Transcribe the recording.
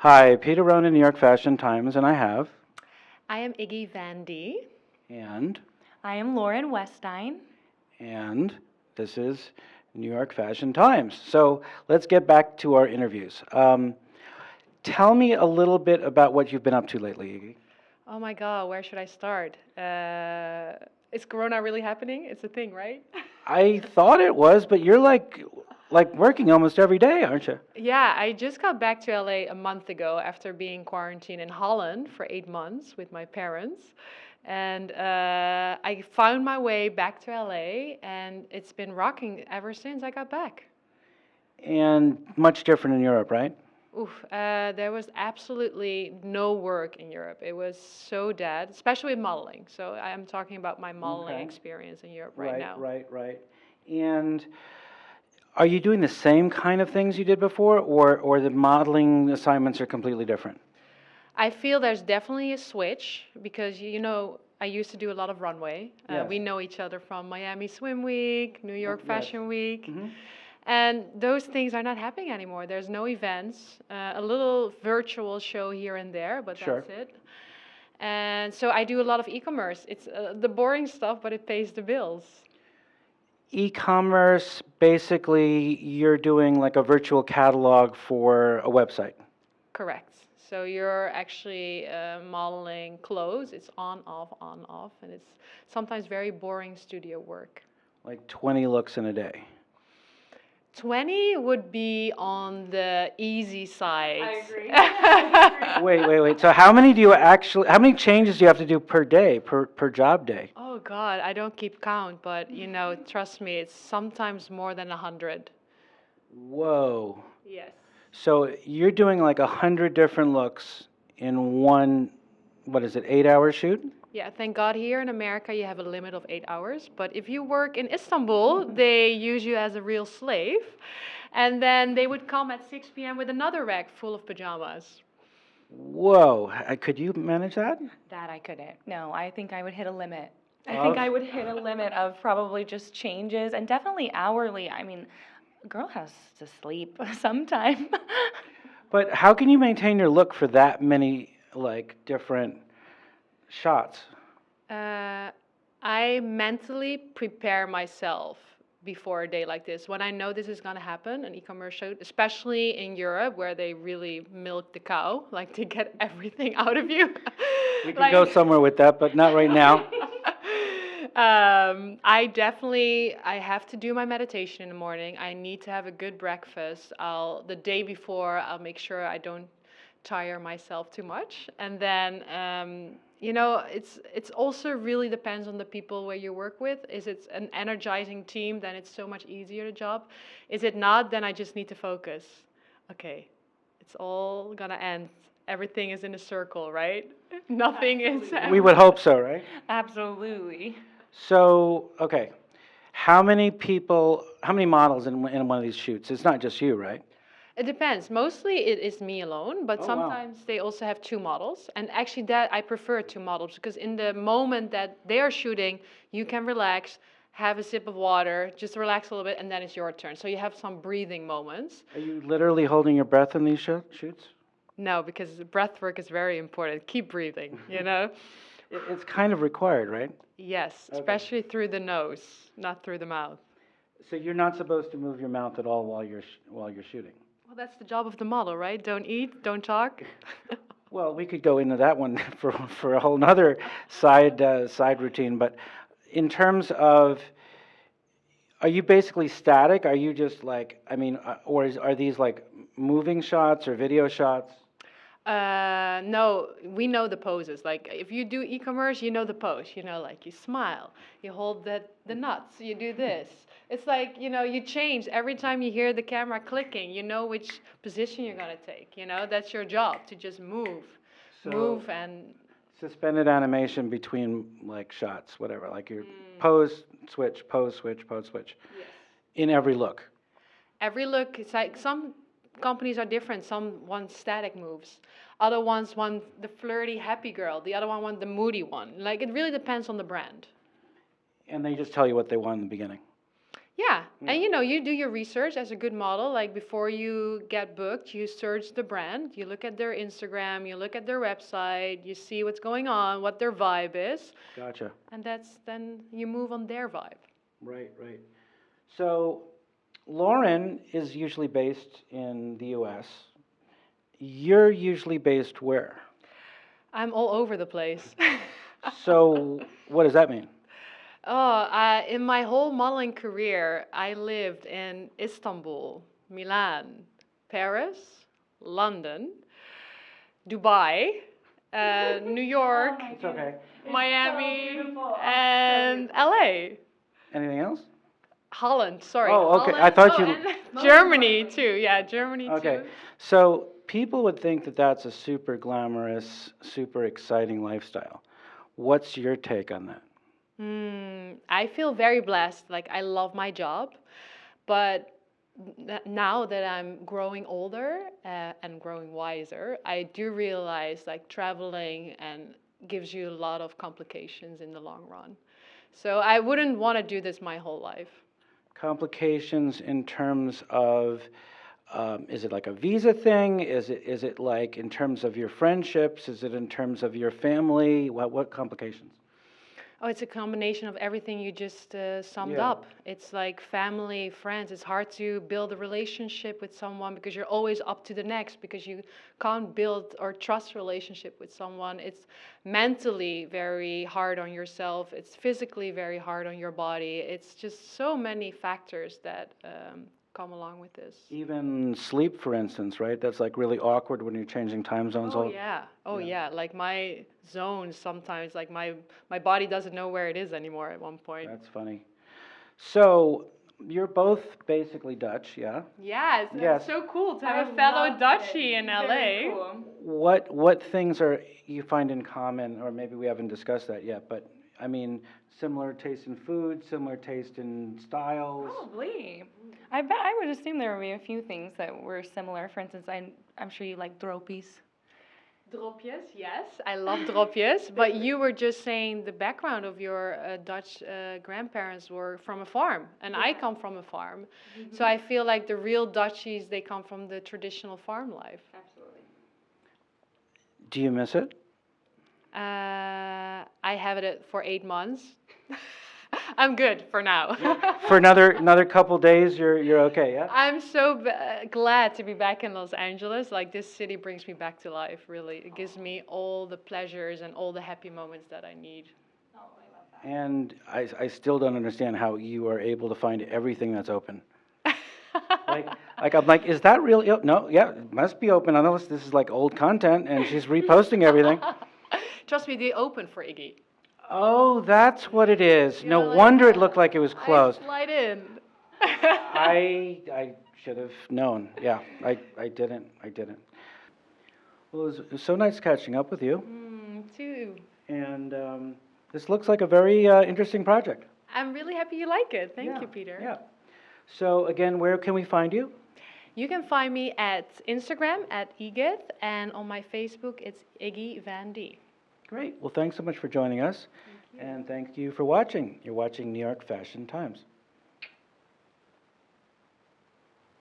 Hi, Peter Ronan, New York Fashion Times, and I have. I am Iggy Van D. And, I am Lauren Westine. and this is New York Fashion Times. So let's get back to our interviews. Tell me a little bit about what you've been up to lately, Iggy. Oh my God, where should I start? Is Corona really happening? It's a thing, right? I thought it was, but you're like working almost every day, aren't you? Yeah, I just got back to LA a month ago after being quarantined in Holland for 8 months with my parents. And I found my way back to LA, and it's been rocking ever since I got back. And much different in Europe, right? Oof, there was absolutely no work in Europe. It was so dead, especially with modeling. So I am talking about my modeling Okay. experience in Europe right now. Right. And are you doing the same kind of things you did before, or the modeling assignments are completely different? I feel there's definitely a switch because I used to do a lot of runway. Yes. We know each other from Miami Swim Week, New York Yes. Fashion Week. Hmm. And those things are not happening anymore. There's no events, a little virtual show here and there, but Sure. that's it. And so I do a lot of e-commerce. It's the boring stuff, but it pays the bills. E-commerce, basically, you're doing like a virtual catalog for a website. Correct. So you're actually modeling clothes. It's on, off, and it's sometimes very boring studio work. Like 20 looks in a day. 20 would be on the easy side. I agree. Wait. So how many changes do you have to do per day, per job day? Oh God, I don't keep count, but trust me, it's sometimes more than 100. Whoa. Yes. So you're doing like 100 different looks in one, what is it, 8-hour shoot? Yeah, thank God here in America you have a limit of 8 hours. But if you work in Istanbul, they use you as a real slave. And then they would come at 6 p.m. with another rack full of pajamas. Whoa. Could you manage that? That I couldn't. No, I think I would hit a limit. I Of? think I would hit a limit of probably just changes and definitely hourly. I mean, a girl has to sleep sometime. But how can you maintain your look for that many, like, different shots? I mentally prepare myself before a day like this. When I know this is going to happen, an e-commerce show, especially in Europe where they really milk the cow, like to get everything out of you. We can go somewhere with that, but not right now. I have to do my meditation in the morning. I need to have a good breakfast. The day before, I'll make sure I don't tire myself too much. And then, it's also really depends on the people where you work with. Is it an energizing team, then it's so much easier the job. Is it not, then I just need to focus. Okay, it's all gonna end. Everything is in a circle, right? Nothing is. We would hope so, right? Absolutely. So, okay. How many models in one of these shoots? It's not just you, right? It depends. Mostly it is me alone, but Oh, wow. sometimes they also have two models. And actually that I prefer two models because in the moment that they are shooting, you can relax, have a sip of water, just relax a little bit, and then it's your turn. So you have some breathing moments. Are you literally holding your breath in these shoots? No, because breath work is very important. Keep breathing, It's kind of required, right? Yes, Okay. especially through the nose, not through the mouth. So you're not supposed to move your mouth at all while you're shooting. Well, that's the job of the model, right? Don't eat, don't talk. Well, we could go into that one for a whole nother side routine. But in terms of, are you basically static? Are you just like, are these like moving shots or video shots? No, we know the poses. Like if you do e-commerce, you know the pose. Like you smile, you hold the nuts, you do this. It's like, you change every time you hear the camera clicking. You know which position you're gonna take. That's your job to just move, So and. suspended animation between like shots, whatever. Like your pose, switch, pose, switch, pose, switch. Yes. In every look. Every look, it's like some companies are different. Some want static moves. Other ones want the flirty, happy girl. The other one want the moody one. Like, it really depends on the brand. And they just tell you what they want in the beginning. Yeah, and you know, you do your research as a good model. Like before you get booked, you search the brand, you look at their Instagram, you look at their website, you see what's going on, what their vibe is, Gotcha. and then you move on their vibe. Right, right. So Lauren is usually based in the US. You're usually based where? I'm all over the place. So what does that mean? In my whole modeling career, I lived in Istanbul, Milan, Paris, London, Dubai, New York, It's okay. Miami, and LA. Anything else? Holland, sorry. Oh, okay. Holland. I thought oh, you. and Germany too. Yeah, Germany Okay. too. So people would think that that's a super glamorous, super exciting lifestyle. What's your take on that? I feel very blessed. Like I love my job, but now that I'm growing older and growing wiser, I do realize like traveling and gives you a lot of complications in the long run. So I wouldn't want to do this my whole life. Complications in terms of, is it like a visa thing? Is it like in terms of your friendships? Is it in terms of your family? What complications? Oh, it's a combination of everything you just summed Yeah. up. It's like family, friends. It's hard to build a relationship with someone because you're always up to the next because you can't build or trust relationship with someone. It's mentally very hard on yourself. It's physically very hard on your body. It's just so many factors that come along with this. Even sleep, for instance, right? That's like really awkward when you're changing time zones. Oh yeah. Oh yeah. Like my zones sometimes, like my body doesn't know where it is anymore at one point. That's funny. So you're both basically Dutch, yeah? Yes, Yes. it's so cool to I have a fellow loved Dutchie it. in Very LA. cool. What things are you find in common, or maybe we haven't discussed that yet, but I mean, similar taste in food, similar taste in styles. Probably. I bet I would assume there would be a few things that were similar. For instance, I'm sure you like dropies. Dropjes, yes, I love dropjes. But you were just saying the background of your Dutch grandparents were from a farm, and I come from a farm. So I feel like the real Dutchies, they come from the traditional farm life. Absolutely. Do you miss it? I have it for 8 months. I'm good for now. For another couple days, you're okay, yeah? I'm so glad to be back in Los Angeles. Like this city brings me back to life, really. It gives me all the pleasures and all the happy moments that I need. Oh, I love that. And I still don't understand how you are able to find everything that's open. Like I'm like, is that really? No, yeah, it must be open. Unless this is like old content, and she's reposting everything. Trust me, they open for Iggy. Oh, that's what it is. No You're like, wonder it looked like it was closed. I slide in. I should have known. Yeah, I didn't. Well, it was so nice catching up with you. Too. And this looks like a very interesting project. I'm really happy you like it. Thank Yeah, you, Peter. Yeah. So again, where can we find you? You can find me at Instagram at Iggy, and on my Facebook it's Iggy Van D. Great. Well, thanks so much for joining us. And thank you for watching. You're watching New York Fashion Times.